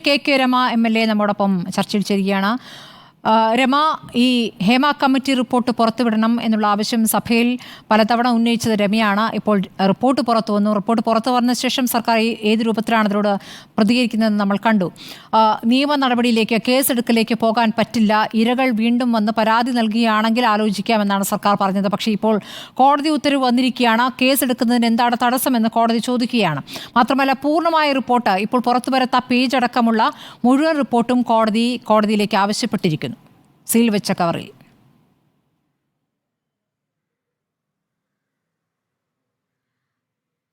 K Rama MLA നമ്മോടൊപ്പം ചർച്ചയിൽ ചേരുകയാണ്. രമ, ഈ ഹേമ കമ്മിറ്റി റിപ്പോർട്ട് പുറത്തുവിടണം എന്നുള്ള ആവശ്യം സഭയിൽ പലതവണ ഉന്നയിച്ചത് രമയാണ്. ഇപ്പോൾ റിപ്പോർട്ട് പുറത്തു വന്നു. റിപ്പോർട്ട് പുറത്തു വന്ന ശേഷം സർക്കാർ ഏത് രൂപത്തിലാണ് അതിനോട് പ്രതികരിക്കുന്നതെന്ന് നമ്മൾ കണ്ടു. നിയമ നടപടിയിലേക്ക്, കേസെടുക്കലേക്ക് പോകാൻ പറ്റില്ല. ഇരകൾ വീണ്ടും വന്ന് പരാതി നൽകുകയാണെങ്കിൽ ആലോചിക്കാമെന്നാണ് സർക്കാർ പറഞ്ഞത്. പക്ഷേ ഇപ്പോൾ കോടതി ഉത്തരവ് വന്നിരിക്കുകയാണ്. കേസെടുക്കുന്നതിന് എന്താണ് തടസ്സമെന്ന് കോടതി ചോദിക്കുകയാണ്. മാത്രമല്ല, പൂർണ്ണമായ റിപ്പോർട്ട് ഇപ്പോൾ പുറത്തു വരാത്ത പേജ് അടക്കമുള്ള മുഴുവൻ റിപ്പോർട്ടും കോടതിയിലേക്ക് ആവശ്യപ്പെട്ടിരിക്കുന്നു. സീൽ വെച്ച കവറിൽ.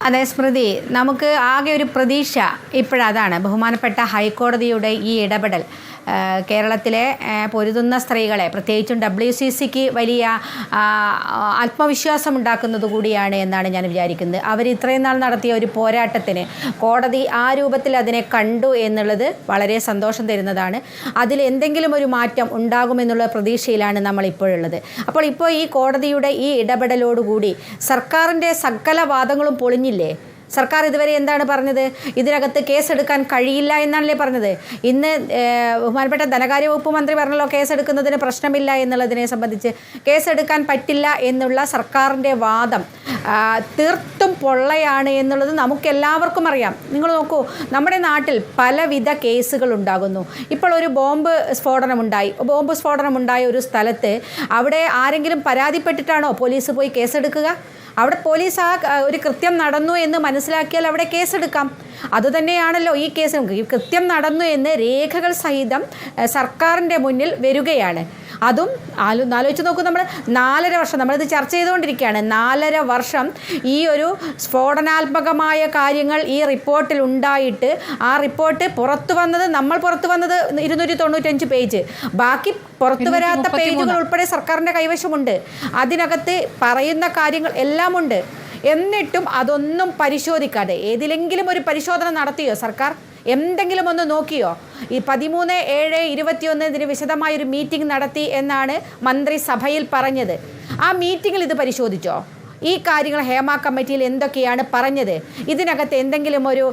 അതെ സ്മൃതി, നമുക്ക് ആകെ ഒരു പ്രതീക്ഷ ഇപ്പോഴതാണ്. ബഹുമാനപ്പെട്ട ഹൈക്കോടതിയുടെ ഈ ഇടപെടൽ കേരളത്തിലെ പൊരുതുന്ന സ്ത്രീകളെ, പ്രത്യേകിച്ചും WCCക്ക് വലിയ ആത്മവിശ്വാസം ഉണ്ടാക്കുന്നത് കൂടിയാണ് എന്നാണ് ഞാൻ വിചാരിക്കുന്നത്. അവർ ഇത്രയും നാൾ നടത്തിയ ഒരു പോരാട്ടത്തിന് കോടതി ആ രൂപത്തിൽ അതിനെ കണ്ടു എന്നുള്ളത് വളരെ സന്തോഷം തരുന്നതാണ്. അതിൽ എന്തെങ്കിലും ഒരു മാറ്റം ഉണ്ടാകുമെന്നുള്ള പ്രതീക്ഷയിലാണ് നമ്മളിപ്പോഴുള്ളത്. അപ്പോൾ ഈ കോടതിയുടെ ഈ ഇടപെടലോടുകൂടി സർക്കാരിൻ്റെ സകല വാദങ്ങളും പൊളിഞ്ഞില്ലേ? സർക്കാർ ഇതുവരെ എന്താണ് പറഞ്ഞത്? ഇതിനകത്ത് കേസെടുക്കാൻ കഴിയില്ല എന്നാണല്ലേ പറഞ്ഞത്. ഇന്ന് ബഹുമാനപ്പെട്ട ധനകാര്യ വകുപ്പ് മന്ത്രി പറഞ്ഞല്ലോ കേസെടുക്കുന്നതിന് പ്രശ്നമില്ല എന്നുള്ളതിനെ സംബന്ധിച്ച്. കേസെടുക്കാൻ പറ്റില്ല എന്നുള്ള സർക്കാരിൻ്റെ വാദം തീർത്തും പൊള്ളയാണ് എന്നുള്ളത് നമുക്കെല്ലാവർക്കും അറിയാം. നിങ്ങൾ നോക്കൂ, നമ്മുടെ നാട്ടിൽ പലവിധ കേസുകൾ ഉണ്ടാകുന്നു. ഇപ്പോൾ ഒരു ബോംബ് സ്ഫോടനമുണ്ടായ ഒരു സ്ഥലത്ത് അവിടെ ആരെങ്കിലും പരാതിപ്പെട്ടിട്ടാണോ പോലീസ് പോയി കേസെടുക്കുക? അവിടെ പോലീസ് ഒരു കൃത്യം നടന്നു എന്ന് മനസ്സിലാക്കിയാൽ അവിടെ കേസെടുക്കാം. അതുതന്നെയാണല്ലോ ഈ കേസ്. കൃത്യം നടന്നു എന്ന് രേഖകൾ സഹിതം സർക്കാരിൻ്റെ മുന്നിൽ വരികയാണ്. അതും ആലോചിച്ച് നോക്കൂ, നമ്മൾ 4.5 വർഷം നമ്മളിത് ചർച്ച ചെയ്തുകൊണ്ടിരിക്കുകയാണ്. 4.5 വർഷം ഈ ഒരു സ്ഫോടനാത്മകമായ കാര്യങ്ങൾ ഈ റിപ്പോർട്ടിൽ ഉണ്ടായിട്ട് ആ റിപ്പോർട്ട് പുറത്തു വന്നത് 295 പേജ്, ബാക്കി പുറത്തു വരാത്ത പേജുകൾ ഉൾപ്പെടെ സർക്കാരിൻ്റെ കൈവശമുണ്ട്. അതിനകത്ത് പറയുന്ന കാര്യങ്ങൾ എല്ലാം ഉണ്ട്. എന്നിട്ടും അതൊന്നും പരിശോധിക്കാതെ ഏതിലെങ്കിലും ഒരു പരിശോധന നടത്തിയോ സർക്കാർ? എന്തെങ്കിലും ഒന്ന് നോക്കിയോ? ഈ 13/7/21 ഇതിന് വിശദമായൊരു മീറ്റിംഗ് നടത്തി എന്നാണ് മന്ത്രി സഭയിൽ പറഞ്ഞത്. ആ മീറ്റിങ്ങിൽ ഇത് പരിശോധിച്ചോ? ഈ കാര്യങ്ങൾ ഹേമ കമ്മിറ്റിയിൽ എന്തൊക്കെയാണ് പറഞ്ഞത്? ഇതിനകത്ത് എന്തെങ്കിലും ഒരു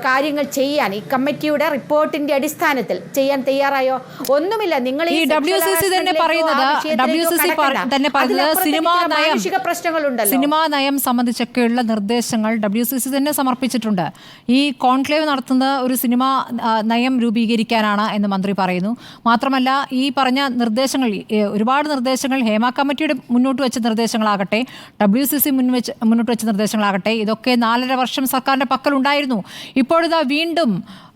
കാര്യങ്ങൾ ചെയ്യാൻ ഈ കമ്മിറ്റിയുടെ റിപ്പോർട്ടിന്റെ അടിസ്ഥാനത്തിൽ ചെയ്യാൻ തയ്യാറായോ? ഒന്നുമില്ല. നിങ്ങൾ ഈ WCC തന്നെ പറയുന്നത് മാനുഷിക പ്രശ്നങ്ങളുണ്ടല്ലോ. സിനിമാ നയം സംബന്ധിച്ചൊക്കെയുള്ള നിർദ്ദേശങ്ങൾ WCC തന്നെ സമർപ്പിച്ചിട്ടുണ്ട്. ഈ കോൺക്ലേവ് നടത്തുന്ന ഒരു സിനിമാ നയം രൂപീകരിക്കാനാണ് എന്ന് മന്ത്രി പറയുന്നു. മാത്രമല്ല, ഈ പറഞ്ഞ നിർദ്ദേശങ്ങൾ, ഒരുപാട് നിർദ്ദേശങ്ങൾ ഹേമ കമ്മിറ്റിയുടെ മുന്നോട്ട് വെച്ച നിർദ്ദേശങ്ങളാകട്ടെ, WCC മുന്നോട്ട് വെച്ച നിർദ്ദേശങ്ങളാകട്ടെ, ഇതൊക്കെ 4.5 വർഷം സർക്കാരിൻ്റെ പക്കലുണ്ടായിരുന്നു. ഇപ്പോഴിതാ വീണ്ടും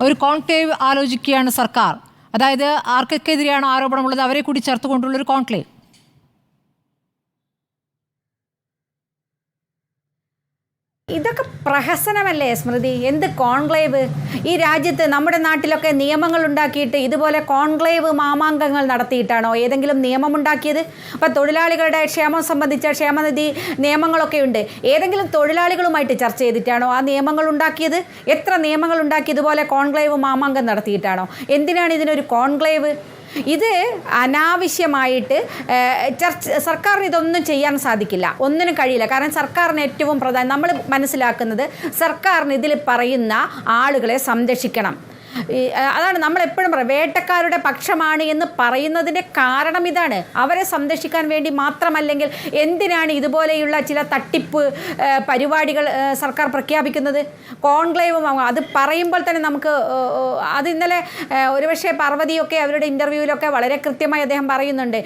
ഒരു കോൺക്ലേവ് ആലോചിക്കുകയാണ് സർക്കാർ. അതായത് ആർക്കൊക്കെതിരെയാണ് ആരോപണമുള്ളത് അവരെ കൂടി ചേർത്തുകൊണ്ടുള്ളൊരു കോൺക്ലേവ്. ഇതൊക്കെ പ്രഹസനമല്ലേ സ്മൃതി? എന്ത് കോൺക്ലേവ്? ഈ രാജ്യത്ത് നമ്മുടെ നാട്ടിലൊക്കെ നിയമങ്ങൾ ഉണ്ടാക്കിയിട്ട് ഇതുപോലെ കോൺക്ലേവ് മാമാങ്കങ്ങൾ നടത്തിയിട്ടാണോ ഏതെങ്കിലും നിയമമുണ്ടാക്കിയത്? അപ്പോൾ തൊഴിലാളികളുടെ ക്ഷേമം സംബന്ധിച്ച ക്ഷേമനിധി നിയമങ്ങളൊക്കെ ഉണ്ട്. ഏതെങ്കിലും തൊഴിലാളികളുമായിട്ട് ചർച്ച ചെയ്തിട്ടാണോ ആ നിയമങ്ങൾ ഉണ്ടാക്കിയത്? എത്ര നിയമങ്ങൾ ഉണ്ടാക്കി ഇതുപോലെ കോൺക്ലേവ് മാമാങ്കം നടത്തിയിട്ടാണോ? എന്തിനാണ് ഇതിനൊരു കോൺക്ലേവ്? ഇത് അനാവശ്യമായിട്ട് സർക്കാരിന് ഇതൊന്നും ചെയ്യാൻ സാധിക്കില്ല, ഒന്നിനും കഴിയില്ല. കാരണം സർക്കാരിന് ഏറ്റവും പ്രധാനം, നമ്മൾ മനസ്സിലാക്കുന്നത്, സർക്കാരിന് ഇതിൽ പറയുന്ന ആളുകളെ സംരക്ഷിക്കണം. അതാണ് നമ്മളെപ്പോഴും വേട്ടക്കാരുടെ പക്ഷമാണ് എന്ന് പറയുന്നതിൻ്റെ കാരണം ഇതാണ്. അവരെ സംരക്ഷിക്കാൻ വേണ്ടി മാത്രമല്ലെങ്കിൽ എന്തിനാണ് ഇതുപോലെയുള്ള ചില തട്ടിപ്പ് പരിപാടികൾ സർക്കാർ പ്രഖ്യാപിക്കുന്നത്? കോൺക്ലേവ് അത് പറയുമ്പോൾ തന്നെ നമുക്ക് അത് ഇന്നലെ ഒരുപക്ഷെ പാർവതിയൊക്കെ അവരുടെ ഇൻ്റർവ്യൂവിലൊക്കെ വളരെ കൃത്യമായി അദ്ദേഹം പറയുന്നുണ്ട്,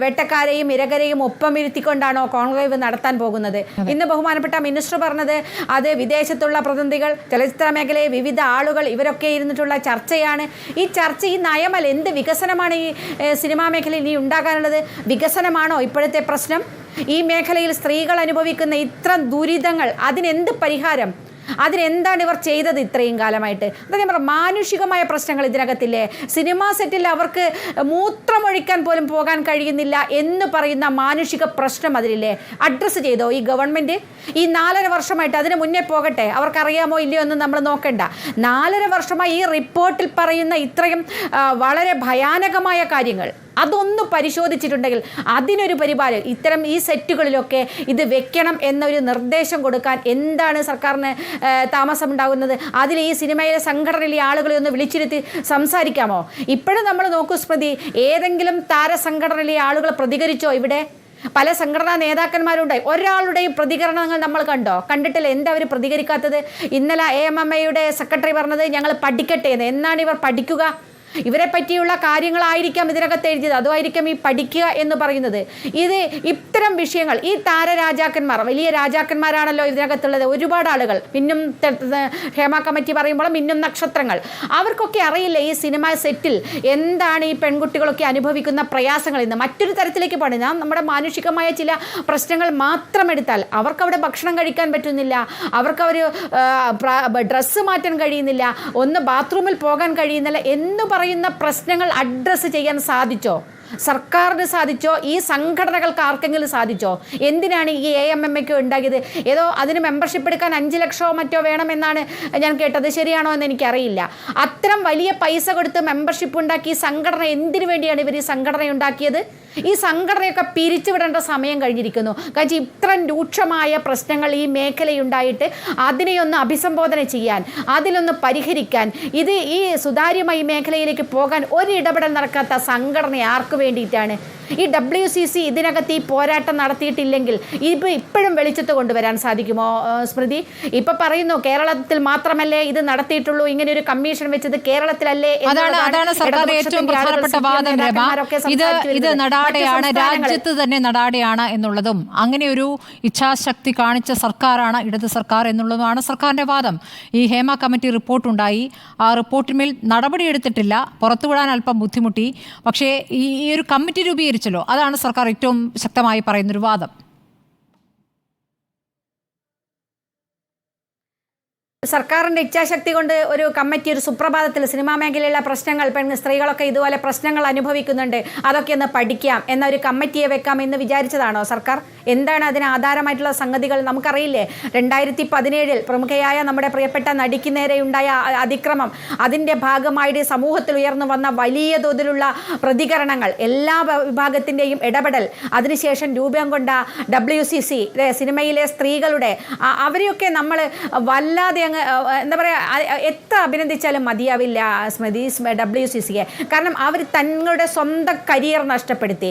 വേട്ടക്കാരെയും ഇരകരെയും ഒപ്പം ഇരുത്തിക്കൊണ്ടാണോ കോൺക്ലേവ് നടത്താൻ പോകുന്നത്? ഇന്ന് ബഹുമാനപ്പെട്ട മിനിസ്റ്റർ പറഞ്ഞത് അത് വിദേശത്തുള്ള പ്രതിനിധികൾ, ചലച്ചിത്ര മേഖലയെ വിവിധ ആളുകൾ, ഇവരൊക്കെ ഇരുന്നിട്ടുള്ള ചർച്ചയാണ്. ഈ ചർച്ച, ഈ നയമല്ല, എന്ത് വികസനമാണ് ഈ സിനിമാ മേഖലയിൽ ഇനി ഉണ്ടാകാനുള്ളത്? വികസനമാണോ ഇപ്പോഴത്തെ പ്രശ്നം? ഈ മേഖലയിൽ സ്ത്രീകൾ അനുഭവിക്കുന്ന ഇത്ര ദുരിതങ്ങൾ, അതിനെന്ത് പരിഹാരം? അതിനെന്താണ് ഇവർ ചെയ്തത് ഇത്രയും കാലമായിട്ട്? അതൊക്കെ ഞാൻ പറയാം, മാനുഷികമായ പ്രശ്നങ്ങൾ ഇതിനകത്തില്ലേ? സിനിമാ സെറ്റിൽ അവർക്ക് മൂത്രമൊഴിക്കാൻ പോലും പോകാൻ കഴിയുന്നില്ല എന്ന് പറയുന്ന മാനുഷിക പ്രശ്നം അതിലില്ലേ? അഡ്രസ്സ് ചെയ്തോ ഈ ഗവൺമെൻറ്? ഈ 4.5 വർഷമായിട്ട്, അതിന് മുന്നേ പോകട്ടെ, അവർക്കറിയാമോ ഇല്ലയോ എന്ന് നമ്മൾ നോക്കണ്ട. 4.5 വർഷമായി ഈ റിപ്പോർട്ടിൽ പറയുന്ന ഇത്രയും വളരെ ഭയാനകമായ കാര്യങ്ങൾ അതൊന്ന് പരിശോധിച്ചിട്ടുണ്ടെങ്കിൽ അതിനൊരു പരിപാലനം ഇത്തരം ഈ സെറ്റുകളിലൊക്കെ ഇത് വെക്കണം എന്നൊരു നിർദ്ദേശം കൊടുക്കാൻ എന്താണ് സർക്കാരിന് താമസമുണ്ടാകുന്നത്? അതിൽ ഈ സിനിമയിലെ സംഘടനയിലെ ആളുകളെ ഒന്ന് വിളിച്ചിരുത്തി സംസാരിക്കാമോ? ഇപ്പോഴും നമ്മൾ നോക്കൂ സ്മൃതി, ഏതെങ്കിലും താരസംഘടനയിലെ ആളുകൾ പ്രതികരിച്ചോ? ഇവിടെ പല സംഘടനാ നേതാക്കന്മാരുണ്ടായി, ഒരാളുടെയും പ്രതികരണങ്ങൾ നമ്മൾ കണ്ടിട്ടില്ല. എന്താ അവർ പ്രതികരിക്കാത്തത്? ഇന്നലെ AMMയുടെ സെക്രട്ടറി പറഞ്ഞത് ഞങ്ങൾ പഠിക്കട്ടെ എന്ന്. എന്നാണ് ഇവർ പഠിക്കുക? ഇവരെ പറ്റിയുള്ള കാര്യങ്ങളായിരിക്കാം ഇതിനകത്ത് എഴുതിയത്, അതുമായിരിക്കും ഈ പഠിക്കുക എന്ന് പറയുന്നത്. ഇത് ഇത്തരം വിഷയങ്ങൾ, ഈ താരരാജാക്കന്മാർ, വലിയ രാജാക്കന്മാരാണല്ലോ ഇതിനകത്തുള്ളത്, ഒരുപാട് ആളുകൾ. മിന്നും ഹേമ കമ്മിറ്റി പറയുമ്പോൾ മിന്നും നക്ഷത്രങ്ങൾ, അവർക്കൊക്കെ അറിയില്ല ഈ സിനിമ സെറ്റിൽ എന്താണ് ഈ പെൺകുട്ടികളൊക്കെ അനുഭവിക്കുന്ന പ്രയാസങ്ങൾ. ഇന്ന് മറ്റൊരു തരത്തിലേക്ക് പോകണം. ഞാൻ നമ്മുടെ മാനുഷികമായ ചില പ്രശ്നങ്ങൾ മാത്രം എടുത്താൽ അവർക്കവിടെ ഭക്ഷണം കഴിക്കാൻ പറ്റുന്നില്ല, അവർക്കവർ ഡ്രസ്സ് മാറ്റാൻ കഴിയുന്നില്ല, ഒന്ന് ബാത്റൂമിൽ പോകാൻ കഴിയുന്നില്ല എന്ന് പറയുന്ന പ്രശ്നങ്ങൾ അഡ്രസ്സ് ചെയ്യാൻ സാധിച്ചോ? സർക്കാരിന് സാധിച്ചോ? ഈ സംഘടനകൾക്ക് ആർക്കെങ്കിലും സാധിച്ചോ? എന്തിനാണ് ഈ AMMയ്ക്ക് ഉണ്ടാക്കിയത്? ഏതോ അതിന് മെമ്പർഷിപ്പ് എടുക്കാൻ 5 ലക്ഷമോ മറ്റോ വേണമെന്നാണ് ഞാൻ കേട്ടത്. ശരിയാണോ എന്ന് എനിക്കറിയില്ല. അത്തരം വലിയ പൈസ കൊടുത്ത് മെമ്പർഷിപ്പ് ഉണ്ടാക്കി ഈ സംഘടന എന്തിനു വേണ്ടിയാണ് ഇവർ ഈ സംഘടന ഉണ്ടാക്കിയത്? ഈ സംഘടനയൊക്കെ പിരിച്ചുവിടേണ്ട സമയം കഴിഞ്ഞിരിക്കുന്നു. കാരണം ഇത്രയും രൂക്ഷമായ പ്രശ്നങ്ങൾ ഈ മേഖലയുണ്ടായിട്ട് അതിനെയൊന്ന് അഭിസംബോധന ചെയ്യാൻ, അതിലൊന്ന് പരിഹരിക്കാൻ, ഇത് ഈ സുതാര്യമായി മേഖലയിലേക്ക് പോകാൻ ഒരു ഇടപെടൽ നടക്കാത്ത സംഘടന ആർക്ക് വേണ്ടിയിട്ടാണ്? ഈ WCC ഇതിനകത്ത് ഈ പോരാട്ടം നടത്തിയിട്ടില്ലെങ്കിൽ ഇപ്പോഴും വെളിച്ചത്ത് കൊണ്ടുവരാൻ സാധിക്കുമോ സ്മൃതി? ഇപ്പൊ പറയുന്നു കേരളത്തിൽ മാത്രമല്ലേ ഇത് നടത്തിയിട്ടുള്ളൂ, ഇങ്ങനെ ഒരു കമ്മീഷൻ വെച്ചത് കേരളത്തിലല്ലേ? അതാണ് സർക്കാർ ഏറ്റവും പ്രധാനപ്പെട്ട വാദം. ഇത് നടാടെയാണ്, രാജ്യത്ത് തന്നെ നടാടെയാണ് എന്നുള്ളതും, അങ്ങനെ ഒരു ഇച്ഛാശക്തി കാണിച്ച സർക്കാരാണ് ഇടത് സർക്കാർ എന്നുള്ളതുമാണ് സർക്കാരിന്റെ വാദം. ഈ ഹേമ കമ്മിറ്റി റിപ്പോർട്ടുണ്ടായി, ആ റിപ്പോർട്ടിന്മേൽ നടപടിയെടുത്തിട്ടില്ല, പുറത്തുവിടാൻ അല്പം ബുദ്ധിമുട്ടി. പക്ഷേ ഈ ഒരു കമ്മിറ്റി രൂപീകരിച്ചല്ലോ, അതാണ് സർക്കാർ ഏറ്റവും ശക്തമായി പറയുന്നൊരു വാദം. സർക്കാരിൻ്റെ ഇച്ഛാശക്തി കൊണ്ട് ഒരു കമ്മിറ്റി, ഒരു സുപ്രഭാതത്തിൽ സിനിമാ മേഖലയിലുള്ള പ്രശ്നങ്ങൾ, സ്ത്രീകളൊക്കെ ഇതുപോലെ പ്രശ്നങ്ങൾ അനുഭവിക്കുന്നുണ്ട്, അതൊക്കെ ഒന്ന് പഠിക്കാം എന്നൊരു കമ്മിറ്റിയെ വെക്കാം എന്ന് വിചാരിച്ചതാണോ സർക്കാർ? എന്താണ് അതിന് ആധാരമായിട്ടുള്ള സംഗതികൾ നമുക്കറിയില്ലേ? 2017 പ്രമുഖയായ നമ്മുടെ പ്രിയപ്പെട്ട നടിക്ക് നേരെയുണ്ടായ അതിക്രമം, അതിൻ്റെ ഭാഗമായിട്ട് സമൂഹത്തിൽ ഉയർന്നു വന്ന വലിയ തോതിലുള്ള പ്രതികരണങ്ങൾ, എല്ലാ വിഭാഗത്തിൻ്റെയും ഇടപെടൽ, അതിനുശേഷം രൂപം കൊണ്ട WCC സിനിമയിലെ സ്ത്രീകളുടെ അവരെയൊക്കെ നമ്മൾ വല്ലാതെ എന്താ പറയുക, എത്ര അഭിനന്ദിച്ചാലും മതിയാവില്ല സ്മൃതി WCCയെ. കാരണം അവർ തങ്ങളുടെ സ്വന്തം കരിയർ നഷ്ടപ്പെടുത്തി,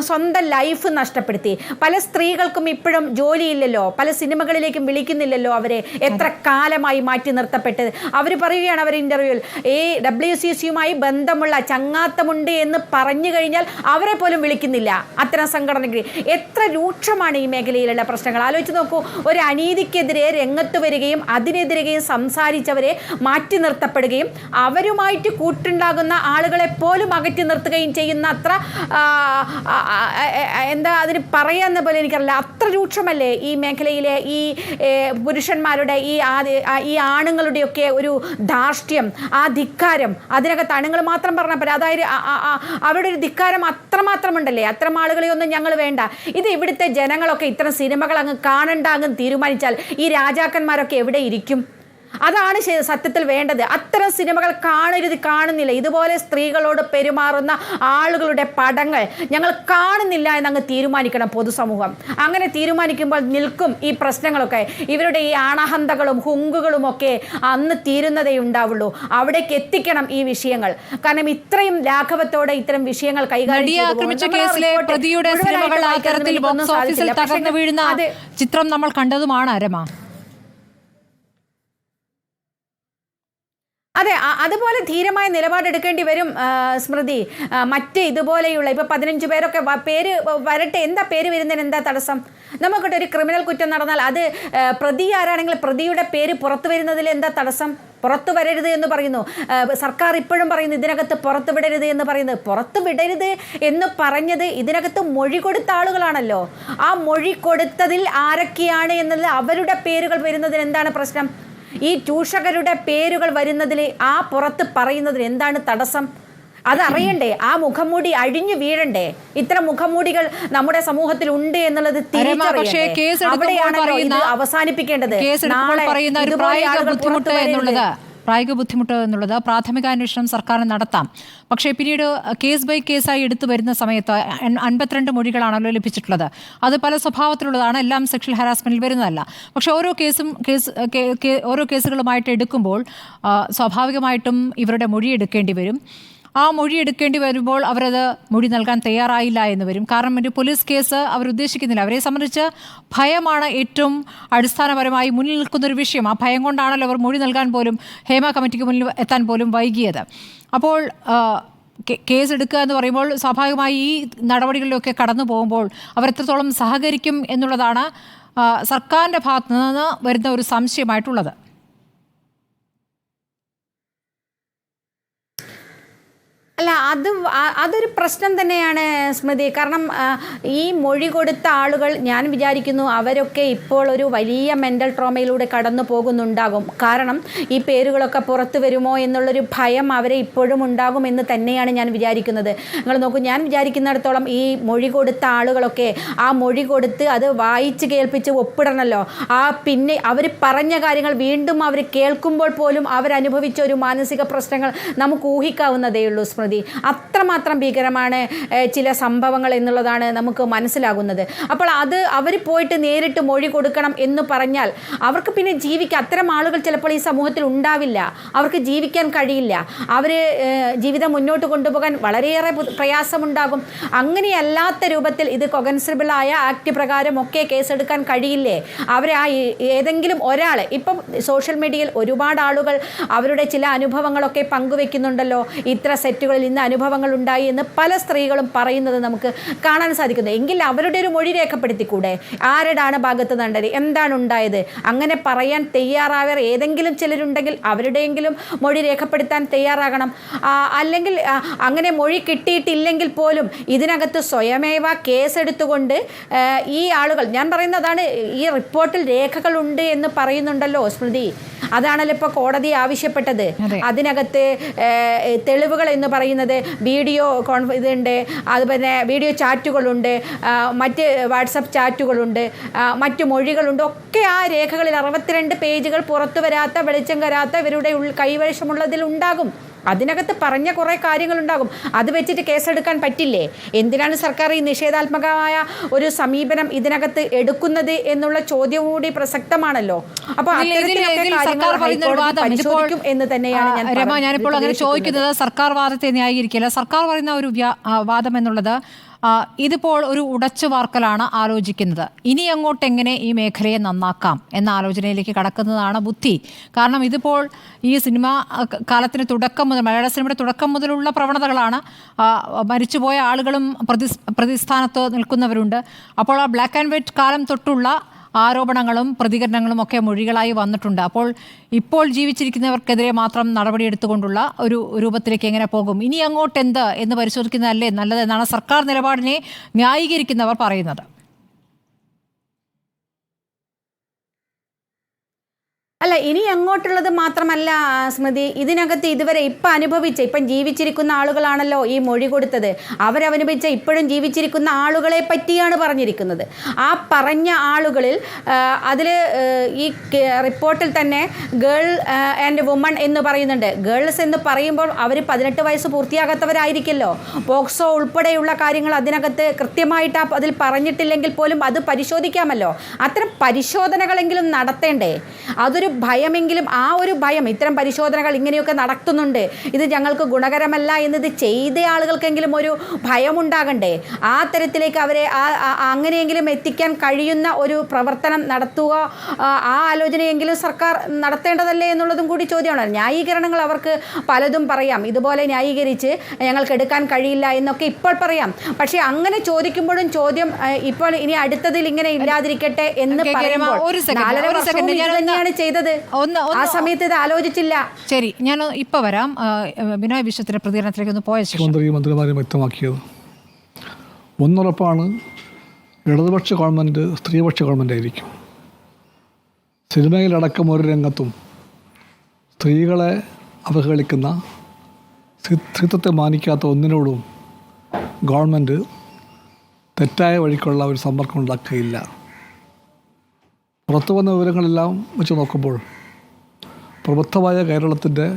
സ്വന്തം ലൈഫ് നഷ്ടപ്പെടുത്തി. പല സ്ത്രീകൾക്കും ഇപ്പോഴും ജോലിയില്ലല്ലോ, പല സിനിമകളിലേക്കും വിളിക്കുന്നില്ലല്ലോ അവരെ. എത്ര കാലമായി മാറ്റി നിർത്തപ്പെട്ടത്. അവർ പറയുകയാണ് അവർ ഇൻ്റർവ്യൂവിൽ, ഈ WCCയുമായി ബന്ധമുള്ള ചങ്ങാത്തമുണ്ട് എന്ന് പറഞ്ഞു കഴിഞ്ഞാൽ അവരെ പോലും വിളിക്കുന്നില്ല അത്തരം സംഘടനകൾ. എത്ര രൂക്ഷമാണ് ഈ മേഖലയിലുള്ള പ്രശ്നങ്ങൾ. ആലോചിച്ച് നോക്കൂ, ഒരു അനീതിക്കെതിരെ രംഗത്ത് വരികയും അതിനെതിരെയും സംസാരിച്ചവരെ മാറ്റി നിർത്തപ്പെടുകയും അവരുമായിട്ട് കൂട്ടുണ്ടാകുന്ന ആളുകളെ പോലും അകറ്റി നിർത്തുകയും ചെയ്യുന്ന അത്ര എന്താ അതിന് പറയാന്ന പോലെ എനിക്കറിയില്ല, അത്ര രൂക്ഷമല്ലേ ഈ മേഖലയിലെ ഈ പുരുഷന്മാരുടെ ഈ ആണുങ്ങളുടെയൊക്കെ ഒരു ധാർഷ്ട്യം, ആ ധിക്കാരം. അതിനകത്ത് ആണുങ്ങൾ മാത്രം പറഞ്ഞാൽ പോരാ, അതായത് അവരുടെ ഒരു ധിക്കാരം അത്രമാത്രമുണ്ടല്ലേ. അത്തരം ആളുകളെ ഒന്നും ഞങ്ങൾ വേണ്ട. ഇത് ഇവിടുത്തെ ജനങ്ങളൊക്കെ ഇത്തരം സിനിമകൾ അങ്ങ് കാണണ്ട അങ്ങ് തീരുമാനിച്ചാൽ ഈ രാജാക്കന്മാരൊക്കെ എവിടെ ഇരിക്കും? അതാണ് സത്യത്തിൽ വേണ്ടത്. അത്തരം സിനിമകൾ കാണുന്നില്ല. ഇതുപോലെ സ്ത്രീകളോട് പെരുമാറുന്ന ആളുകളുടെ പടങ്ങൾ ഞങ്ങൾ കാണുന്നില്ല എന്നങ്ങ് തീരുമാനിക്കണം പൊതുസമൂഹം. അങ്ങനെ തീരുമാനിക്കുമ്പോൾ നിൽക്കും ഈ പ്രശ്നങ്ങളൊക്കെ. ഇവരുടെ ഈ ആണഹന്തകളും ഹുങ്കുകളും ഒക്കെ അന്ന് തീരുന്നതേ ഉണ്ടാവുള്ളൂ. അവിടേക്ക് എത്തിക്കണം ഈ വിഷയങ്ങൾ. കാരണം ഇത്രയും ലാഘവത്തോടെ ഇത്തരം വിഷയങ്ങൾ കൈകാര്യം ചിത്രം നമ്മൾ കണ്ടതുമാണ് അരമ. അതെ, അതുപോലെ ധീരമായ നിലപാടെടുക്കേണ്ടി വരും സ്മൃതി. മറ്റ് ഇതുപോലെയുള്ള ഇപ്പോൾ 15 പേരൊക്കെ പേര് വരട്ടെ, എന്താ പേര് വരുന്നതിന് എന്താ തടസ്സം? നമുക്കിട്ട് ഒരു ക്രിമിനൽ കുറ്റം നടന്നാൽ അത് പ്രതി ആരാണെങ്കിൽ പ്രതിയുടെ പേര് പുറത്തു വരുന്നതിൽ എന്താ തടസ്സം? പുറത്തു വരരുത് എന്ന് പറയുന്നു സർക്കാർ. ഇപ്പോഴും പറയുന്നു ഇതിനകത്ത് പുറത്തു വിടരുത് എന്ന് പറയുന്നത്. പുറത്തു വിടരുത് എന്ന് പറഞ്ഞത് ഇതിനകത്ത് മൊഴി കൊടുത്ത ആളുകളാണല്ലോ. ആ മൊഴി കൊടുത്തതിൽ ആരൊക്കെയാണ് എന്നത് അവരുടെ പേരുകൾ വരുന്നതിന് എന്താണ് പ്രശ്നം? ഈ ചൂഷകരുടെ പേരുകൾ വരുന്നതിൽ ആ പുറത്ത് പറയുന്നതിന് എന്താണ് തടസ്സം? അതറിയണ്ടേ? ആ മുഖംമൂടി അഴിഞ്ഞു വീഴണ്ടേ? ഇത്തരം മുഖംമൂടികൾ നമ്മുടെ സമൂഹത്തിൽ ഉണ്ട് എന്നുള്ളത് അവസാനിപ്പിക്കേണ്ടത്. പ്രായോഗിക ബുദ്ധിമുട്ട് എന്നുള്ളത് പ്രാഥമിക അന്വേഷണം സർക്കാരിന് നടത്താം. പക്ഷേ പിന്നീട് കേസ് ബൈ കേസായി എടുത്തു വരുന്ന സമയത്ത് 52 മൊഴികളാണല്ലോ ലഭിച്ചിട്ടുള്ളത്. അത് പല സ്വഭാവത്തിലുള്ളതാണ്, എല്ലാം സെക്ഷൽ ഹരാസ്മെന്റിൽ വരുന്നതല്ല. പക്ഷേ ഓരോ കേസുകളുമായിട്ട് എടുക്കുമ്പോൾ സ്വാഭാവികമായിട്ടും ഇവരുടെ മൊഴി എടുക്കേണ്ടി വരും. ആ മൊഴി എടുക്കേണ്ടി വരുമ്പോൾ അവരത് മൊഴി നൽകാൻ തയ്യാറായില്ല എന്ന് വരും. കാരണം ഒരു പോലീസ് കേസ് അവരുദ്ദേശിക്കുന്നില്ല. അവരെ സംബന്ധിച്ച് ഭയമാണ് ഏറ്റവും അടിസ്ഥാനപരമായി മുന്നിൽ നിൽക്കുന്നൊരു വിഷയം. ആ ഭയം കൊണ്ടാണല്ലോ അവർ മൊഴി നൽകാൻ പോലും ഹേമ കമ്മിറ്റിക്ക് മുന്നിൽ എത്താൻ പോലും വൈകിയത്. അപ്പോൾ കേസ് എടുക്കുക എന്ന് പറയുമ്പോൾ സ്വാഭാവികമായി ഈ നടപടികളിലൊക്കെ കടന്നു പോകുമ്പോൾ അവർ എത്രത്തോളം സഹകരിക്കും എന്നുള്ളതാണ് സർക്കാരിൻ്റെ ഭാഗത്തു നിന്ന് വരുന്ന ഒരു സംശയമായിട്ടുള്ളത്. അല്ല, അതൊരു പ്രശ്നം തന്നെയാണ് സ്മൃതി. കാരണം ഈ മൊഴി കൊടുത്ത ആളുകൾ, ഞാൻ വിചാരിക്കുന്നു അവരൊക്കെ ഇപ്പോൾ ഒരു വലിയ മെൻ്റൽ ട്രോമയിലൂടെ കടന്നു പോകുന്നുണ്ടാകും. കാരണം ഈ പേരുകളൊക്കെ പുറത്തു വരുമോ എന്നുള്ളൊരു ഭയം അവരെ ഇപ്പോഴും ഉണ്ടാകുമെന്ന് തന്നെയാണ് ഞാൻ വിചാരിക്കുന്നത്. നിങ്ങൾ നോക്കൂ, ഞാൻ വിചാരിക്കുന്നിടത്തോളം ഈ മൊഴി കൊടുത്ത ആളുകളൊക്കെ ആ മൊഴി കൊടുത്ത് അത് വായിച്ച് കേൾപ്പിച്ച് ഒപ്പിടണമല്ലോ. പിന്നെ അവർ പറഞ്ഞ കാര്യങ്ങൾ വീണ്ടും അവർ കേൾക്കുമ്പോൾ പോലും അവരനുഭവിച്ച ഒരു മാനസിക പ്രശ്നങ്ങൾ നമുക്ക് ഊഹിക്കാവുന്നതേ ഉള്ളൂ സ്മൃതി. അത്രമാത്രം ഭീകരമാണ് ചില സംഭവങ്ങൾ എന്നുള്ളതാണ് നമുക്ക് മനസ്സിലാകുന്നത്. അപ്പോൾ അവർ പോയിട്ട് നേരിട്ട് മൊഴി കൊടുക്കണം എന്ന് പറഞ്ഞാൽ അവർക്ക് പിന്നെ ജീവിക്കാൻ, അത്തരം ആളുകൾ ചിലപ്പോൾ ഈ സമൂഹത്തിൽ ഉണ്ടാവില്ല. അവർക്ക് ജീവിക്കാൻ കഴിയില്ല. അവർ ജീവിതം മുന്നോട്ട് കൊണ്ടുപോകാൻ വളരെയേറെ പ്രയാസമുണ്ടാകും. അങ്ങനെയല്ലാത്ത രൂപത്തിൽ ഇത് കൊഗൻസിബിൾ ആയ ആക്ട് പ്രകാരമൊക്കെ കേസെടുക്കാൻ കഴിയില്ലേ? അവരെ ഏതെങ്കിലും ഒരാൾ, ഇപ്പം സോഷ്യൽ മീഡിയയിൽ ഒരുപാട് ആളുകൾ അവരുടെ ചില അനുഭവങ്ങളൊക്കെ പങ്കുവെക്കുന്നുണ്ടല്ലോ. ഇത്ര സെറ്റുകൾ ഇന്ന് അനുഭവങ്ങൾ ഉണ്ടായി എന്ന് പല സ്ത്രീകളും പറയുന്നത് നമുക്ക് കാണാൻ സാധിക്കുന്നു. എങ്കിൽ അവരുടെ ഒരു മൊഴി രേഖപ്പെടുത്തിക്കൂടെ? ആരുടെയാണ് ഭാഗത്ത് നിന്നത്, എന്താണ് ഉണ്ടായത്? അങ്ങനെ പറയാൻ തയ്യാറായവർ ഏതെങ്കിലും ചിലരുണ്ടെങ്കിൽ അവരുടെയെങ്കിലും മൊഴി രേഖപ്പെടുത്താൻ തയ്യാറാകണം. അല്ലെങ്കിൽ അങ്ങനെ മൊഴി കിട്ടിയിട്ടില്ലെങ്കിൽ പോലും ഇതിനകത്ത് സ്വയമേവ കേസെടുത്തുകൊണ്ട് ഈ ആളുകൾ, ഞാൻ പറയുന്നതാണ്, ഈ റിപ്പോർട്ടിൽ രേഖകളുണ്ട് എന്ന് പറയുന്നുണ്ടല്ലോ സ്മൃതി. അതാണല്ലോ ഇപ്പോൾ കോടതി ആവശ്യപ്പെട്ടത്. അതിനകത്ത് തെളിവുകൾ എന്ന് പറയുന്നത് വീഡിയോ ഇതുണ്ട്, അതുപോലെ വീഡിയോ ചാറ്റുകളുണ്ട്, മറ്റ് വാട്സപ്പ് ചാറ്റുകളുണ്ട്, മറ്റു മൊഴികളുണ്ട്. ഒക്കെ ആ രേഖകളിൽ 62 പേജുകൾ പുറത്തു വരാത്ത, വെളിച്ചം വരാത്ത ഇവരുടെ കൈവശമുള്ളതിൽ ഉണ്ടാകും. അതിനകത്ത് പറഞ്ഞ കുറേ കാര്യങ്ങളുണ്ടാകും. അത് വെച്ചിട്ട് കേസെടുക്കാൻ പറ്റില്ലേ? എന്തിനാണ് സർക്കാർ ഈ നിഷേധാത്മകമായ ഒരു സമീപനം ഇതിനകത്ത് എടുക്കുന്നത് എന്നുള്ള ചോദ്യം കൂടി പ്രസക്തമാണല്ലോ. അപ്പോൾ പരിശോധിക്കും എന്ന് തന്നെയാണ് ഞാനിപ്പോൾ അങ്ങനെ ചോദിക്കുന്നത്. സർക്കാർ വാദത്തെ ന്യായീകരിക്കില്ല. സർക്കാർ പറയുന്ന ഒരു വാദം എന്നുള്ളത് ഇതിപ്പോൾ ഒരു ഉടച്ചു വാർക്കലാണ് ആലോചിക്കുന്നത്. ഇനി അങ്ങോട്ട് എങ്ങനെ ഈ മേഖലയെ നന്നാക്കാം എന്ന ആലോചനയിലേക്ക് കടക്കുന്നതാണ് ബുദ്ധി. കാരണം ഇതിപ്പോൾ ഈ സിനിമ കാലത്തിന് തുടക്കം മുതൽ, മലയാള സിനിമയുടെ തുടക്കം മുതലുള്ള പ്രവണതകളാണ്. മരിച്ചുപോയ ആളുകളും പ്രതിസ്ഥാനത്ത് നിൽക്കുന്നവരുണ്ട്. അപ്പോൾ ആ ബ്ലാക്ക് ആൻഡ് വൈറ്റ് കാലം തൊട്ടുള്ള ആരോപണങ്ങളും പ്രതികരണങ്ങളും ഒക്കെ മൊഴികളായി വന്നിട്ടുണ്ട്. അപ്പോൾ ഇപ്പോൾ ജീവിച്ചിരിക്കുന്നവർക്കെതിരെ മാത്രം നടപടിയെടുത്തുകൊണ്ടുള്ള ഒരു രൂപത്തിലേക്ക് എങ്ങനെ പോകും, ഇനി അങ്ങോട്ട് എന്ത് എന്ന് പരിശോധിക്കുന്നതല്ലേ നല്ലതെന്നാണ് സർക്കാർ നിലപാടിനെ ന്യായീകരിക്കുന്നവർ പറയുന്നത്. അല്ല, ഇനി അങ്ങോട്ടുള്ളത് മാത്രമല്ല സ്മൃതി, ഇതിനകത്ത് ഇതുവരെ ഇപ്പം ജീവിച്ചിരിക്കുന്ന ആളുകളാണല്ലോ ഈ മൊഴി കൊടുത്തത്. അവരനുഭവിച്ച ഇപ്പോഴും ജീവിച്ചിരിക്കുന്ന ആളുകളെ പറ്റിയാണ് പറഞ്ഞിരിക്കുന്നത്. ആ പറഞ്ഞ ആളുകളിൽ അതിൽ ഈ റിപ്പോർട്ടിൽ തന്നെ ഗേൾ ആൻഡ് വുമൺ എന്ന് പറയുന്നുണ്ട്. ഗേൾസ് എന്ന് പറയുമ്പോൾ അവർ 18 വയസ്സ് പൂർത്തിയാകാത്തവരായിരിക്കല്ലോ. പോക്സോ ഉൾപ്പെടെയുള്ള കാര്യങ്ങൾ അതിനകത്ത് കൃത്യമായിട്ട് അതിൽ പറഞ്ഞിട്ടില്ലെങ്കിൽ പോലും അത് പരിശോധിക്കാമല്ലോ. അത്തരം പരിശോധനകളെങ്കിലും നടത്തേണ്ടേ? അതൊരു ഭയമെങ്കിലും, ആ ഒരു ഭയം, ഇത്തരം പരിശോധനകൾ ഇങ്ങനെയൊക്കെ നടത്തുന്നുണ്ട്, ഇത് ഞങ്ങൾക്ക് ഗുണകരമല്ല എന്നത് ചെയ്ത ആളുകൾക്കെങ്കിലും ഒരു ഭയമുണ്ടാകണ്ടേ? ആ തരത്തിലേക്ക് അവരെ അങ്ങനെയെങ്കിലും എത്തിക്കാൻ കഴിയുന്ന ഒരു പ്രവർത്തനം നടത്തുക, ആ ആലോചനയെങ്കിലും സർക്കാർ നടത്തേണ്ടതല്ലേ എന്നുള്ളതും കൂടി ചോദ്യമാണ്. ന്യായീകരണങ്ങൾ അവർക്ക് പലതും പറയാം. ഇതുപോലെ ന്യായീകരിച്ച് ഞങ്ങൾക്ക് എടുക്കാൻ കഴിയില്ല എന്നൊക്കെ ഇപ്പോൾ പറയാം. പക്ഷേ അങ്ങനെ ചോദിക്കുമ്പോഴും ചോദ്യം ഇപ്പോൾ ഇനി അടുത്തതിൽ ഇങ്ങനെ ഇല്ലാതിരിക്കട്ടെ എന്ന് പറയുമ്പോൾ 4.5 വർഷം തന്നെയാണ് ചെയ്തത്. ആ സമയത്ത് ഇത് ആലോചിച്ചില്ല. ശരി, ഞാൻ ഇപ്പോൾ വരാം. ബിനോയ് വിശ്വത്തിന്റെ പ്രതികരണത്തിലേക്ക് ഒന്ന് പോയ ശേഷം മന്ത്രിമാരെ വ്യക്തമാക്കിയത് ഒന്നുറപ്പാണ്, ഇടതുപക്ഷ ഗവൺമെൻറ് സ്ത്രീപക്ഷ ഗവൺമെൻറ് ആയിരിക്കും. സിനിമയിലടക്കം ഒരു രംഗത്തും സ്ത്രീകളെ അവഹേളിക്കുന്ന, സ്ത്രീത്വത്തെ മാനിക്കാത്ത ഒന്നിനോടും ഗവൺമെൻറ് തെറ്റായ വഴിക്കുള്ള ഒരു സമ്പർക്കം ഉണ്ടാക്കുകയില്ല. പുറത്തു വന്ന വിവരങ്ങളെല്ലാം വെച്ച് നോക്കുമ്പോൾ പ്രബുദ്ധമായ കേരളത്തിൻ്റെ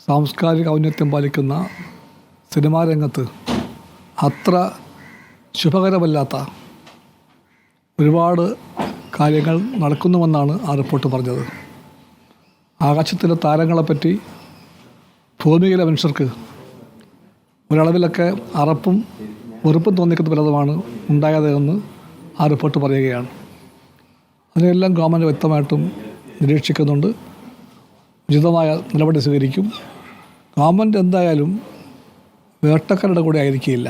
സാംസ്കാരിക ഔന്നത്യം പാലിക്കുന്ന സിനിമാ രംഗത്ത് അത്ര ശുഭകരമല്ലാത്ത ഒരുപാട് കാര്യങ്ങൾ നടക്കുന്നുവെന്നാണ് ആ റിപ്പോർട്ട് പറഞ്ഞത്. ആകാശത്തിലെ താരങ്ങളെപ്പറ്റി ഭൂമിയിലെ മനുഷ്യർക്ക് ഒരളവിലൊക്കെ അറപ്പും വെറുപ്പും തോന്നിക്കുന്ന പലതുമാണ് ഉണ്ടായത് എന്ന് ആ റിപ്പോർട്ട് പറയുകയാണ്. അതിനെല്ലാം ഗവൺമെൻറ് വ്യക്തമായിട്ടും നിരീക്ഷിക്കുന്നുണ്ട്, ഉചിതമായ നടപടി സ്വീകരിക്കും. ഗവൺമെൻറ് എന്തായാലും വേട്ടക്കാരുടെ കൂടെ ആയിരിക്കില്ല.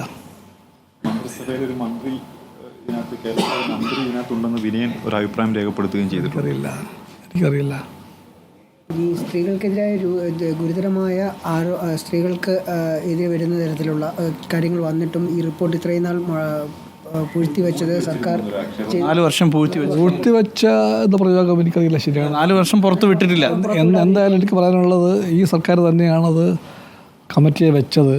മന്ത്രിസഭയിലൊരു മന്ത്രി ഇതിനകത്തുണ്ടെന്ന് വിനയൻ ഒരു അഭിപ്രായം രേഖപ്പെടുത്തുകയും ചെയ്തു. എനിക്കറിയില്ല. ഈ സ്ത്രീകൾക്കെതിരായ ഗുരുതരമായ സ്ത്രീകൾക്ക് എതിരെ വരുന്ന തരത്തിലുള്ള കാര്യങ്ങൾ വന്നിട്ടും ഈ റിപ്പോർട്ട് ഇത്രയും നാൾ പൂഴ്ത്തിവെച്ചത് സർക്കാർ 4 വർഷം പൂഴ്ത്തിവെച്ച എന്ന പ്രയോഗം എനിക്കറിയില്ല ശരിയാണ്. 4 വർഷം പുറത്ത് വിട്ടിട്ടില്ല. എന്തായാലും എനിക്ക് പറയാനുള്ളത്, ഈ സർക്കാർ തന്നെയാണത് കമ്മിറ്റിയെ വെച്ചത്.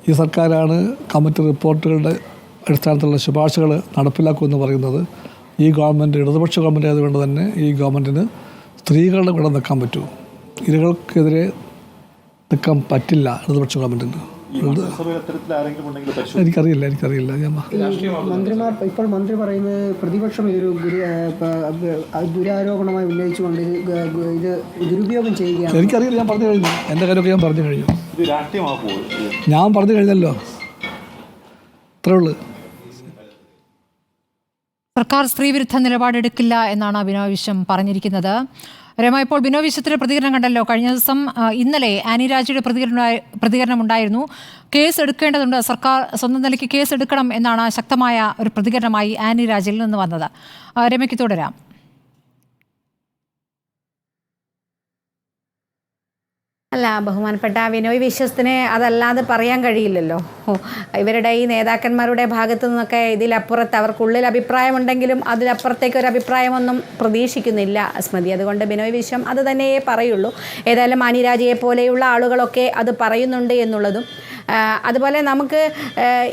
ഈ സർക്കാരാണ് കമ്മിറ്റി റിപ്പോർട്ടുകളുടെ അടിസ്ഥാനത്തിലുള്ള ശുപാർശകൾ നടപ്പിലാക്കുമെന്ന് പറയുന്നത്. ഈ ഗവൺമെൻറ് ഇടതുപക്ഷ ഗവൺമെൻറ് ആയതുകൊണ്ട് തന്നെ ഈ ഗവൺമെൻറ്റിന് സ്ത്രീകളുടെ കൂടെ നിൽക്കാൻ പറ്റൂ. ഇരകൾക്കെതിരെ നിൽക്കാൻ പറ്റില്ല ഇടതുപക്ഷ ഗവൺമെൻറ്റിന്. എനിക്കറിയില്ല. മന്ത്രിമാർ ഇപ്പോൾ മന്ത്രി പറയുന്നത് പ്രതിപക്ഷം ഇതൊരു ദുരാരോപണമായി ഉന്നയിച്ചുകൊണ്ട് ഇത് ദുരുപയോഗം ചെയ്യുകയാണ്. എനിക്കറിയില്ല, ഞാൻ പറഞ്ഞു കഴിഞ്ഞു. എൻ്റെ കാര്യമൊക്കെ ഞാൻ പറഞ്ഞു കഴിഞ്ഞു. ഞാൻ പറഞ്ഞു കഴിഞ്ഞല്ലോ, അത്രേ ഉള്ളൂ. സർക്കാർ സ്ത്രീവിരുദ്ധ നിലപാടെടുക്കില്ല എന്നാണ് ബിനോയ് വിശ്വം പറഞ്ഞിരിക്കുന്നത്. രമ, ഇപ്പോൾ ബിനോയ് വിശ്വത്തിന്റെ പ്രതികരണം കണ്ടല്ലോ. കഴിഞ്ഞ ദിവസം ഇന്നലെ ആനി രാജയുടെ പ്രതികരണം ഉണ്ടായിരുന്നു. കേസ് എടുക്കേണ്ടതുണ്ട്, സർക്കാർ സ്വന്തം നിലയ്ക്ക് കേസ് എടുക്കണം എന്നാണ് ശക്തമായ ഒരു പ്രതികരണമായി ആനി രാജയിൽ നിന്ന് വന്നത്. രമയ്ക്ക് തുടരാം. അല്ല, ബഹുമാനപ്പെട്ട വിനോയ് വിശ്വസ്തിന് അതല്ലാതെ പറയാൻ കഴിയില്ലല്ലോ. ഇവരുടെ ഈ നേതാക്കന്മാരുടെ ഭാഗത്തു നിന്നൊക്കെ ഇതിലപ്പുറത്ത് അവർക്കുള്ളിൽ അഭിപ്രായമുണ്ടെങ്കിലും അതിലപ്പുറത്തേക്ക് ഒരു അഭിപ്രായമൊന്നും പ്രതീക്ഷിക്കുന്നില്ല സ്മൃതി. അതുകൊണ്ട് ബിനോയ് വിശ്വം അത് തന്നെയേ പറയുള്ളൂ. ഏതായാലും അനിരാജയെ പോലെയുള്ള ആളുകളൊക്കെ അത് പറയുന്നുണ്ട് എന്നുള്ളതും, അതുപോലെ നമുക്ക്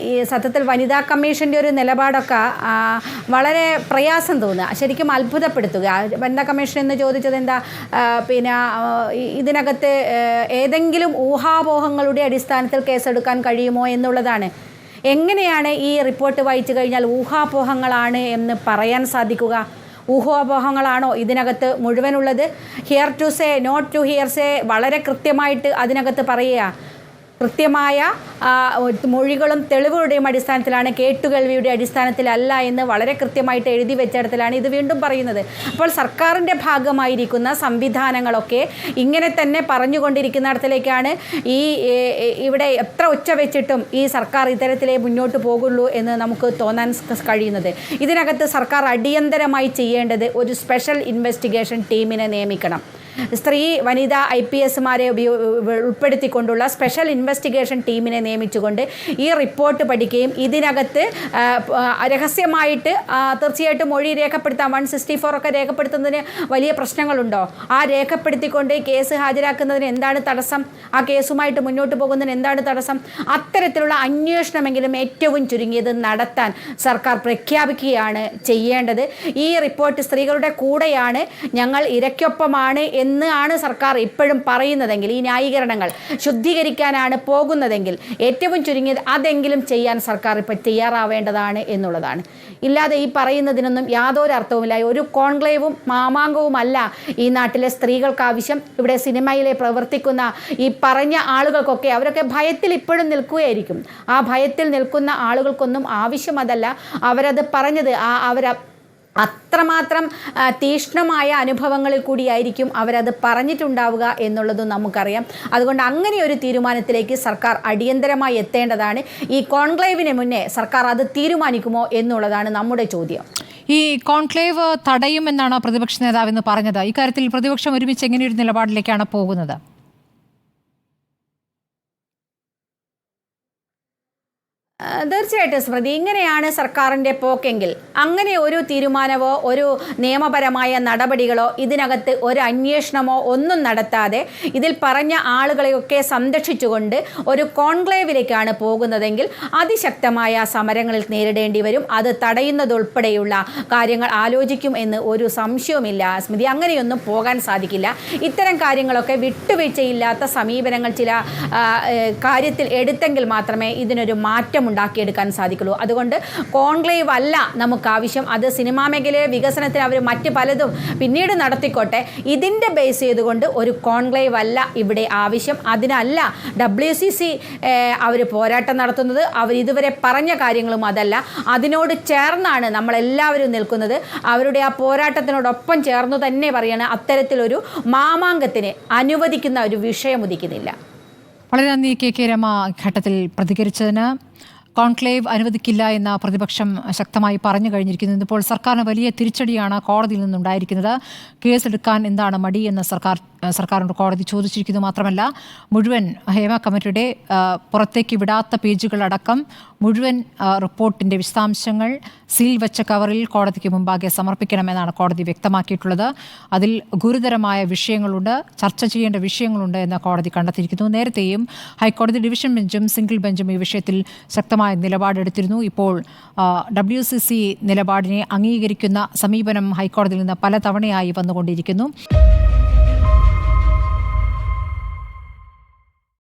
ഈ സത്യത്തിൽ വനിതാ കമ്മീഷൻ്റെ ഒരു നിലപാടൊക്കെ വളരെ പ്രയാസം തോന്നുക, ശരിക്കും അത്ഭുതപ്പെടുത്തുക. വനിതാ കമ്മീഷൻ എന്ന് ചോദിച്ചത് എന്താ, പിന്നെ ഇതിനകത്ത് ഏതെങ്കിലും ഊഹാപോഹങ്ങളുടെ അടിസ്ഥാനത്തിൽ കേസെടുക്കാൻ കഴിയുമോ എന്നുള്ളതാണ്. എങ്ങനെയാണ് ഈ റിപ്പോർട്ട് വായിച്ചു കഴിഞ്ഞാൽ ഊഹാപോഹങ്ങളാണ് എന്ന് പറയാൻ സാധിക്കുക? ഊഹാപോഹങ്ങളാണോ ഇതിനകത്ത് മുഴുവനുള്ളത്? Hear to say not to hear say വളരെ കൃത്യമായിട്ട് അതിനകത്ത് പറയുക. കൃത്യമായ മൊഴികളും തെളിവുകളുടെയും അടിസ്ഥാനത്തിലാണ്, കേട്ടുകേൾവിയുടെ അടിസ്ഥാനത്തിലല്ല എന്ന് വളരെ കൃത്യമായിട്ട് എഴുതി വെച്ചിടത്തിലാണ് ഇത് വീണ്ടും പറയുന്നത്. അപ്പോൾ സർക്കാരിൻ്റെ ഭാഗമായിരിക്കുന്ന സംവിധാനങ്ങളൊക്കെ ഇങ്ങനെ തന്നെ പറഞ്ഞുകൊണ്ടിരിക്കുന്നിടത്തിലേക്കാണ് ഇവിടെ എത്ര ഉച്ച വെച്ചിട്ടും ഈ സർക്കാർ ഇത്തരത്തിലേ മുന്നോട്ട് പോകുള്ളൂ എന്ന് നമുക്ക് തോന്നാൻ കഴിയുന്നത്. ഇതിനകത്ത് സർക്കാർ അടിയന്തരമായി ചെയ്യേണ്ടത് ഒരു സ്പെഷ്യൽ ഇൻവെസ്റ്റിഗേഷൻ ടീമിനെ നിയമിക്കണം. സ്ത്രീ വനിതാ IPSമാരെ ഉൾപ്പെടുത്തിക്കൊണ്ടുള്ള സ്പെഷ്യൽ ഇൻവെസ്റ്റിഗേഷൻ ടീമിനെ നിയമിച്ചുകൊണ്ട് ഈ റിപ്പോർട്ട് പഠിക്കുകയും ഇതിനകത്ത് രഹസ്യമായിട്ട് തീർച്ചയായിട്ടും മൊഴി രേഖപ്പെടുത്താം. 164 ഒക്കെ രേഖപ്പെടുത്തുന്നതിന് വലിയ പ്രശ്നങ്ങളുണ്ടോ? ആ രേഖപ്പെടുത്തിക്കൊണ്ട് കേസ് ഹാജരാക്കുന്നതിന് എന്താണ് തടസ്സം? ആ കേസുമായിട്ട് മുന്നോട്ട് പോകുന്നതിന് എന്താണ് തടസ്സം? അത്തരത്തിലുള്ള അന്വേഷണമെങ്കിലും ഏറ്റവും ചുരുങ്ങിയത് നടത്താൻ സർക്കാർ പ്രഖ്യാപിക്കുകയാണ് ചെയ്യേണ്ടത്. ഈ റിപ്പോർട്ട് സ്ത്രീകളുടെ കൂടെയാണ്, ഞങ്ങൾ ഇരയ്ക്കൊപ്പമാണ് എന്നാണ് സർക്കാർ ഇപ്പോഴും പറയുന്നതെങ്കിൽ, ഈ ന്യായീകരണങ്ങൾ ശുദ്ധീകരിക്കാനാണ് പോകുന്നതെങ്കിൽ ഏറ്റവും ചുരുങ്ങിയത് അതെങ്കിലും ചെയ്യാൻ സർക്കാർ ഇപ്പോൾ തയ്യാറാവേണ്ടതാണ് എന്നുള്ളതാണ്. ഇല്ലാതെ ഈ പറയുന്നതിനൊന്നും യാതൊരു അർത്ഥവുമില്ല. ഒരു കോൺക്ലേവും മാമാങ്കവുമല്ല ഈ നാട്ടിലെ സ്ത്രീകൾക്ക് ആവശ്യം. ഇവിടെ സിനിമയിലെ പ്രവർത്തിക്കുന്ന ഈ പറഞ്ഞ ആളുകൾക്കൊക്കെ അവരൊക്കെ ഭയത്തിൽ ഇപ്പോഴും നിൽക്കുകയായിരിക്കും. ആ ഭയത്തിൽ നിൽക്കുന്ന ആളുകൾക്കൊന്നും ആവശ്യം അതല്ല. അവരത് പറഞ്ഞത് അത്രമാത്രം തീക്ഷ്ണമായ അനുഭവങ്ങളിൽ കൂടിയായിരിക്കും അവരത് പറഞ്ഞിട്ടുണ്ടാവുക എന്നുള്ളതും നമുക്കറിയാം. അതുകൊണ്ട് അങ്ങനെ ഒരു തീരുമാനത്തിലേക്ക് സർക്കാർ അടിയന്തരമായി എത്തേണ്ടതാണ്. ഈ കോൺക്ലേവിന് മുന്നേ സർക്കാർ അത് തീരുമാനിക്കുമോ എന്നുള്ളതാണ് നമ്മുടെ ചോദ്യം. ഈ കോൺക്ലേവ് തടയുമെന്നാണ് പ്രതിപക്ഷ നേതാവെന്ന് പറഞ്ഞത്. ഇക്കാര്യത്തിൽ പ്രതിപക്ഷം ഒരുമിച്ച് എങ്ങനെയൊരു നിലപാടിലേക്കാണ് പോകുന്നത്? തീർച്ചയായിട്ടും സ്മൃതി, ഇങ്ങനെയാണ് സർക്കാരിൻ്റെ പോക്കെങ്കിൽ അങ്ങനെ ഒരു തീരുമാനമോ ഒരു നിയമപരമായ നടപടികളോ ഇതിനകത്ത് ഒരു അന്വേഷണമോ ഒന്നും നടത്താതെ ഇതിൽ പറഞ്ഞ ആളുകളെയൊക്കെ സംരക്ഷിച്ചുകൊണ്ട് ഒരു കോൺക്ലേവിലേക്കാണ് പോകുന്നതെങ്കിൽ അതിശക്തമായ സമരങ്ങളിൽ നേരിടേണ്ടി വരും. അത് തടയുന്നതുൾപ്പെടെയുള്ള കാര്യങ്ങൾ ആലോചിക്കും എന്ന് ഒരു സംശയവുമില്ല സ്മൃതി. അങ്ങനെയൊന്നും പോകാൻ സാധിക്കില്ല. ഇത്തരം കാര്യങ്ങളൊക്കെ വിട്ടുവീഴ്ചയില്ലാത്ത സമീപനങ്ങൾ ചില കാര്യത്തിൽ എടുത്തെങ്കിൽ മാത്രമേ ഇതിനൊരു മാറ്റം ഉണ്ടാക്കിയെടുക്കാൻ സാധിക്കുള്ളൂ. അതുകൊണ്ട് കോൺക്ലേവ് അല്ല നമുക്ക് ആവശ്യം. അത് സിനിമാ മേഖലയിലെ വികസനത്തിന് അവർ മറ്റ് പലതും പിന്നീട് നടത്തിക്കോട്ടെ. ഇതിൻ്റെ ബേസ് ചെയ്തുകൊണ്ട് ഒരു കോൺക്ലേവ് അല്ല ഇവിടെ ആവശ്യം. അതിനല്ല WCC അവർ പോരാട്ടം നടത്തുന്നത്. അവർ ഇതുവരെ പറഞ്ഞ കാര്യങ്ങളും അതല്ല. അതിനോട് ചേർന്നാണ് നമ്മളെല്ലാവരും നിൽക്കുന്നത്. അവരുടെ ആ പോരാട്ടത്തിനോടൊപ്പം ചേർന്നു തന്നെ പറയാണ് അത്തരത്തിലൊരു മാമാങ്കത്തിന് അനുവദിക്കുന്ന ഒരു വിഷയം ഉദിക്കുന്നില്ല. വളരെ നന്ദി KK രമ ഘട്ടത്തിൽ പ്രതികരിച്ചതിന്. കോൺക്ലേവ് അനുവദിക്കില്ല എന്ന പ്രതിപക്ഷം ശക്തമായി പറഞ്ഞു കഴിഞ്ഞിരിക്കുന്നു. ഇപ്പോൾ സർക്കാരിന് വലിയ തിരിച്ചടിയാണ് കോടതിയിൽ നിന്നുണ്ടായിരിക്കുന്നത്. കേസെടുക്കാൻ എന്താണ് മടി എന്ന് സർക്കാരിനോട് കോടതി ചോദിച്ചിരിക്കുന്നു. മാത്രമല്ല മുഴുവൻ ഹേമ കമ്മിറ്റിയുടെ പുറത്തേക്ക് വിടാത്ത പേജുകളടക്കം മുഴുവൻ റിപ്പോർട്ടിൻ്റെ വിശദാംശങ്ങൾ സീൽ വെച്ച കവറിൽ കോടതിക്ക് മുമ്പാകെ സമർപ്പിക്കണമെന്നാണ് കോടതി വ്യക്തമാക്കിയിട്ടുള്ളത്. അതിൽ ഗുരുതരമായ വിഷയങ്ങളുണ്ട്, ചർച്ച ചെയ്യേണ്ട വിഷയങ്ങളുണ്ട് എന്ന് കോടതി കണ്ടെത്തിയിരിക്കുന്നു. നേരത്തെയും ഹൈക്കോടതി ഡിവിഷൻ ബെഞ്ചും സിംഗിൾ ബെഞ്ചും ഈ വിഷയത്തിൽ ശക്തമായ നിലപാടെടുത്തിരുന്നു. ഇപ്പോൾ WCC നിലപാടിനെ അംഗീകരിക്കുന്ന സമീപനം ഹൈക്കോടതിയിൽ നിന്ന് പലതവണയായി വന്നുകൊണ്ടിരിക്കുന്നു.